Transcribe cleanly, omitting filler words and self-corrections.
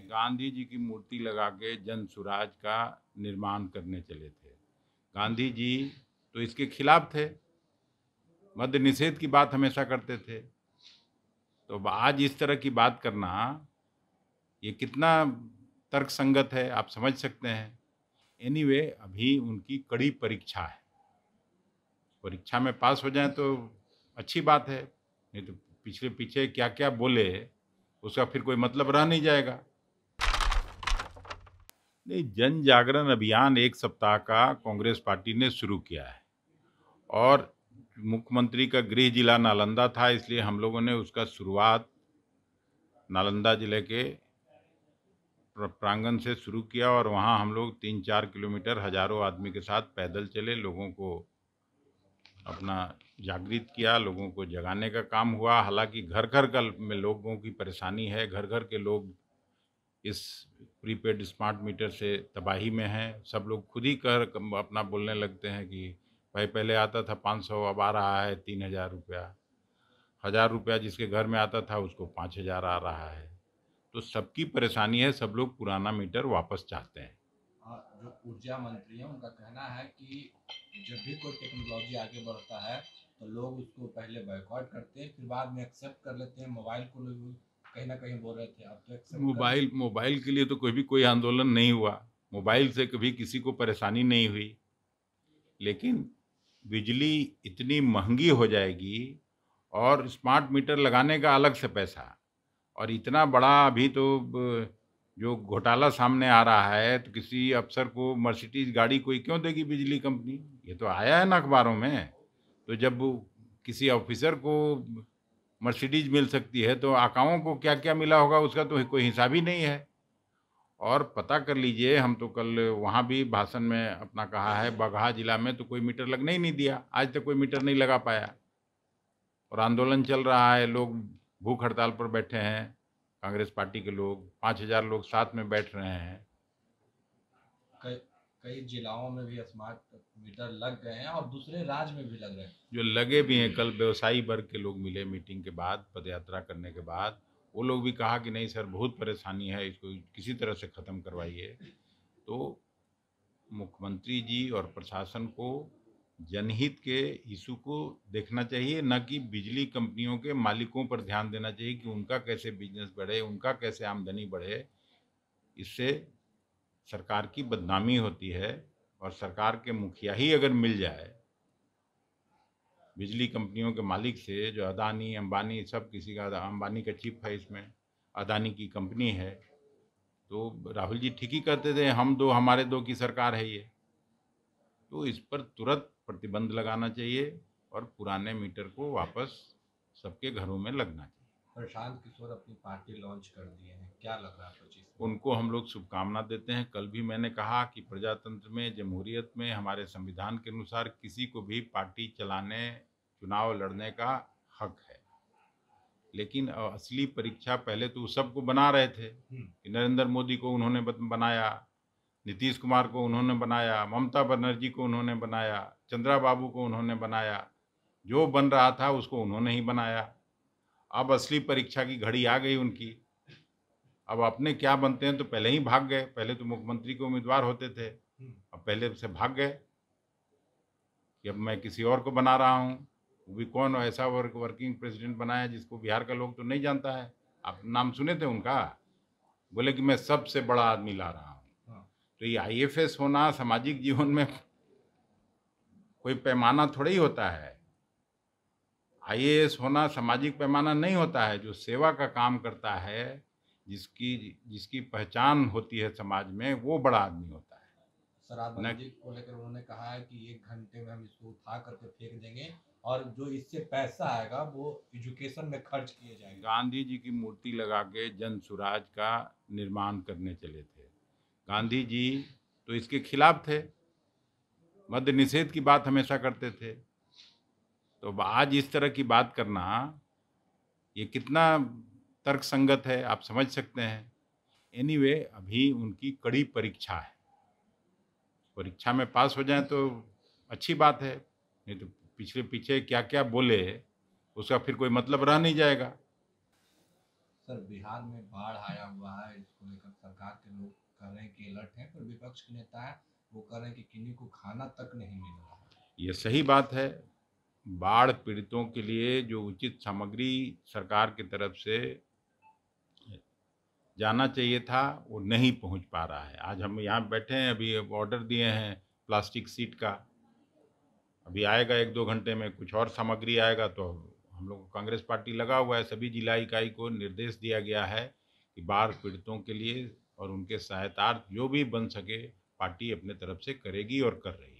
गांधी जी की मूर्ति लगा के जन सुराज का निर्माण करने चले थे। गांधी जी तो इसके खिलाफ थे, मद्य निषेध की बात हमेशा करते थे। तो अब आज इस तरह की बात करना ये कितना तर्कसंगत है आप समझ सकते हैं। एनीवे अभी उनकी कड़ी परीक्षा है, परीक्षा में पास हो जाए तो अच्छी बात है, नहीं तो पिछले पीछे क्या क्या बोले उसका फिर कोई मतलब रह नहीं जाएगा। नहीं, जन जागरण अभियान एक सप्ताह का कांग्रेस पार्टी ने शुरू किया है और मुख्यमंत्री का गृह जिला नालंदा था, इसलिए हम लोगों ने उसका शुरुआत नालंदा जिले के प्रांगण से शुरू किया और वहाँ हम लोग 3-4 किलोमीटर हजारों आदमी के साथ पैदल चले, लोगों को अपना जागृत किया, लोगों को जगाने का काम हुआ। हालांकि घर घर का में लोगों की परेशानी है, घर घर के लोग इस प्रीपेड स्मार्ट मीटर से तबाही में हैं। सब लोग खुद ही कर अपना बोलने लगते हैं कि भाई पहले आता था 500, अब आ रहा है 3000 रुपया, 1000 रुपया जिसके घर में आता था उसको 5000 आ रहा है। तो सबकी परेशानी है, सब लोग पुराना मीटर वापस चाहते हैं। जो ऊर्जा मंत्री हैं उनका कहना है कि जब भी कोई टेक्नोलॉजी आगे बढ़ता है तो लोग उसको पहले बॉयकॉट करते हैं, फिर बाद में एक्सेप्ट कर लेते हैं। मोबाइल को लोग कहीं ना कहीं बोल रहे थे, अब तो एक्सेप्ट कर मोबाइल लेते मोबाइल के लिए तो कोई आंदोलन नहीं हुआ, मोबाइल से कभी किसी को परेशानी नहीं हुई। लेकिन बिजली इतनी महंगी हो जाएगी और स्मार्ट मीटर लगाने का अलग से पैसा, और इतना बड़ा अभी तो जो घोटाला सामने आ रहा है, तो किसी अफसर को मर्सिडीज गाड़ी कोई क्यों देगी बिजली कंपनी? ये तो आया है ना अखबारों में। तो जब किसी ऑफिसर को मर्सिडीज मिल सकती है तो आकाओं को क्या क्या मिला होगा उसका तो कोई हिसाब ही नहीं है। और पता कर लीजिए, हम तो कल वहाँ भी भाषण में अपना कहा है, बगहा जिला में तो कोई मीटर लगने ही नहीं दिया, आज तक कोई मीटर नहीं लगा पाया और आंदोलन चल रहा है, लोग भूख हड़ताल पर बैठे हैं। कांग्रेस पार्टी के लोग 5000 लोग साथ में बैठ रहे हैं। कई कई जिलाओं में भी स्मार्ट मीटर लग गए हैं और दूसरे राज्य में भी लग रहे हैं। जो लगे भी हैं, कल व्यवसायी वर्ग के लोग मिले मीटिंग के बाद, पदयात्रा करने के बाद, वो लोग भी कहा कि नहीं सर बहुत परेशानी है, इसको किसी तरह से ख़त्म करवाइए। तो मुख्यमंत्री जी और प्रशासन को जनहित के इशू को देखना चाहिए, न कि बिजली कंपनियों के मालिकों पर ध्यान देना चाहिए कि उनका कैसे बिजनेस बढ़े, उनका कैसे आमदनी बढ़े। इससे सरकार की बदनामी होती है और सरकार के मुखिया ही अगर मिल जाए बिजली कंपनियों के मालिक से, जो अदानी अंबानी सब किसी का, अंबानी का चिप है इसमें, अदानी की कंपनी है, तो राहुल जी ठीक ही कहते थे हम दो हमारे दो की सरकार है ये। तो इस पर तुरंत प्रतिबंध लगाना चाहिए और पुराने मीटर को वापस सबके घरों में लगना चाहिए। प्रशांत किशोर अपनी पार्टी लॉन्च कर दिए हैं, क्या लग रहा है 25 में? उनको हम लोग शुभकामना देते हैं। कल भी मैंने कहा कि प्रजातंत्र में, जमहूरियत में, हमारे संविधान के अनुसार किसी को भी पार्टी चलाने, चुनाव लड़ने का हक है। लेकिन असली परीक्षा पहले तो सबको बना रहे थे कि नरेंद्र मोदी को उन्होंने बनाया, नीतीश कुमार को उन्होंने बनाया, ममता बनर्जी को उन्होंने बनाया, चंद्रा बाबू को उन्होंने बनाया, जो बन रहा था उसको उन्होंने ही बनाया। अब असली परीक्षा की घड़ी आ गई उनकी। अब अपने क्या बनते हैं तो पहले ही भाग गए, पहले तो मुख्यमंत्री के उम्मीदवार होते थे, अब पहले से भाग गए कि अब मैं किसी और को बना रहा हूँ। वो भी कौन ऐसा वर्किंग प्रेसिडेंट बनाया जिसको बिहार का लोग तो नहीं जानता है। आप नाम सुने थे उनका? बोले कि मैं सबसे बड़ा आदमी ला रहा हूँ। हाँ। तो ये आईएफएस होना सामाजिक जीवन में कोई पैमाना थोड़ा ही होता है। आईएएस होना सामाजिक पैमाना नहीं होता है। जो सेवा का काम करता है, जिसकी जिसकी पहचान होती है समाज में, वो बड़ा आदमी होता है। न शराबबंदी को लेकर उन्होंने कहा है कि 1 घंटे में हम इसको उठा करके फेंक देंगे और जो इससे पैसा आएगा वो एजुकेशन में खर्च किए जाएंगे। गांधी जी की मूर्ति लगा के जन सुराज का निर्माण करने चले थे। गांधी जी तो इसके खिलाफ थे, मद्य निषेध की बात हमेशा करते थे। तो अब आज इस तरह की बात करना ये कितना तर्कसंगत है आप समझ सकते हैं। एनीवे अभी उनकी कड़ी परीक्षा है, परीक्षा में पास हो जाए तो अच्छी बात है, नहीं तो पिछले पीछे क्या क्या बोले उसका फिर कोई मतलब रह नहीं जाएगा। सर, बिहार में बाढ़ आया हुआ है, इसको लेकर अलर्ट हैं, पर विपक्ष के नेता हैं वो कह रहे हैं कि किन्हीं को खाना तक नहीं मिल रहा है। ये सही बात है। बाढ़ पीड़ितों के लिए जो उचित सामग्री सरकार की तरफ से जाना चाहिए था वो नहीं पहुंच पा रहा है। आज हम यहाँ बैठे हैं, अभी ऑर्डर दिए हैं प्लास्टिक सीट का, अभी आएगा 1-2 घंटे में कुछ और सामग्री आएगा। तो हम लोग कांग्रेस पार्टी लगा हुआ है, सभी जिला इकाई को निर्देश दिया गया है कि बाढ़ पीड़ितों के लिए और उनके सहायतार्थ जो भी बन सके पार्टी अपने तरफ से करेगी और कर रही है।